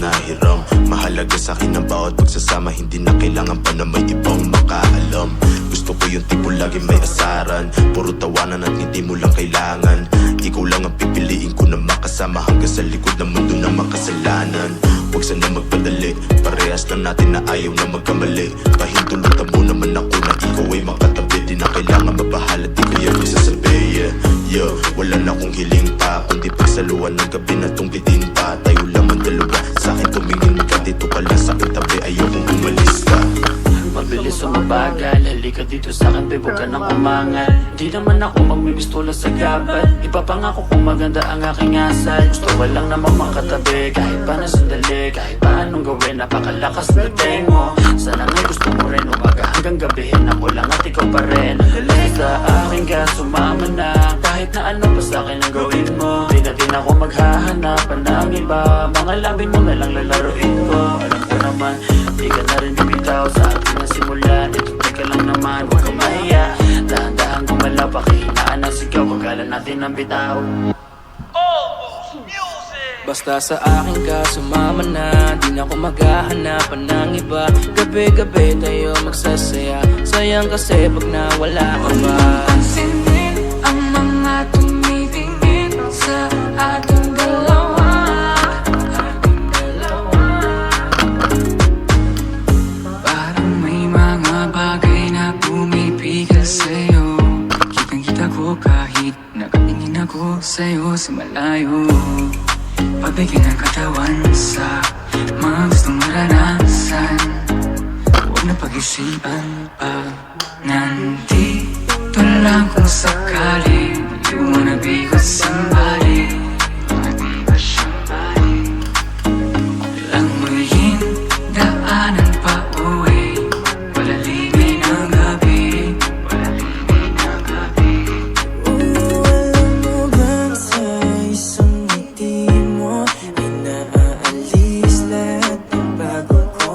na hiram. Mahalaga sa'kin ang bawat pagsasama, hindi na kailangan pa na may ibang makaalam. Gusto ko yung tipo lagi may asaran, puro tawanan at hindi mo lang kailangan. Ikaw lang ang pipiliin ko na makasama hanggang sa likod ng mundo na makasalanan. Huwag sana magpadali, parehas lang natin na ayaw na magkamali. Pahintulutan mo naman ako na ikaw ay makatabi. Di na kailangan mabahala, di ko yan magsasabi. Yeah, wala na akong hiling pa, kundi pagsaluan ng gabi na tong bitin pa. Tayo lang ang dalawa, sa'kin tumingin ka, dito ka lang sa'kin tabi, ayokong umalis ka. Mabilis o mabagal, halika dito sa'kin, babe, huwag ka nang umangal. Di naman ako magbibistola sa gabat, ipapangako kung maganda ang aking asal. Gusto ko lang naman makatabi, kahit pa na sandali, kahit pa anong gawin, napakalakas na tengo. Sana ngay gusto mo rin, umaga hanggang gabihin, ako lang at ikaw pa rin. Sa akin ka, sumama na, kahit na ano pa sa'kin ang gawin mo. Di na din ako maghahanapan ng iba, mga labi mo na lang lalaroin ko. Alam ko naman, di ka na rin bibitaw sa akin na simulan. Ito teka lang naman, huwag kang mahiya. Dahan-dahan gumalaw, pakihinaan ang sigaw, pagkalan natin ang bitaw. Basta sa akin ka, sumama na, di na ako maghahanapan ng iba. Gabi-gabi tayo magsasaya, sayang kasi pag nawala ka ba. Pansinin ang mga tumitingin sa ating dalawa. Parang may mga bagay na pumipigil sa'yo. Kitang-kita ko kahit nakatingin ako sa'yo sa malayo. Pabigyan ng katawan sa mga gustong maranasan. Huwag na pag-isipan pa. Nandito lang kung sakali. You wanna be with somebody. Wanna be with somebody. Lang muling daanan pa uwi. Palalimay ng gabi. Palalimay ng gabi. Alam mo bang sa isang ngiti mo ay naaalis lahat ng bago ko.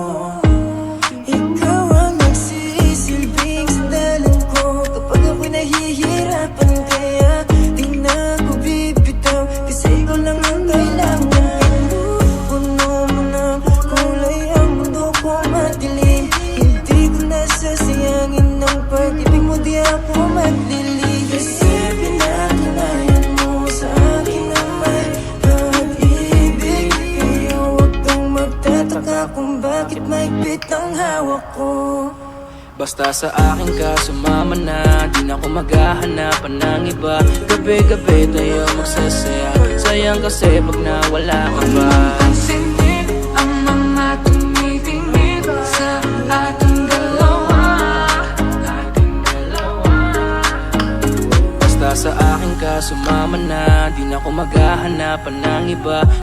Ikaw ang nagsisilbing sandalan ko kapag ako'y nahihirapan, kaya di na ako bibitaw, kasi ikaw lang ang kailangan. Pinupuno mo ng kulay ang mundo ko madilim. Hindi ko nasasayangin ang pag-ibig mo, di ako maglilim. Kasi pinatunayan mo sa akin na may pag-ibig. Kaya huwag kang magtataka kung bakit mahigpit ang hawak ko. Basta sa akin ka, sumama na, di na ako maghahanapan ng iba. Gabi-gabi tayo magsasaya, sayang kasi pag nawala ka ba. Pansinin ang mga tumitingin sa ating dalawa. Basta sa akin ka, sumama na, di na ako maghahanapan ng iba.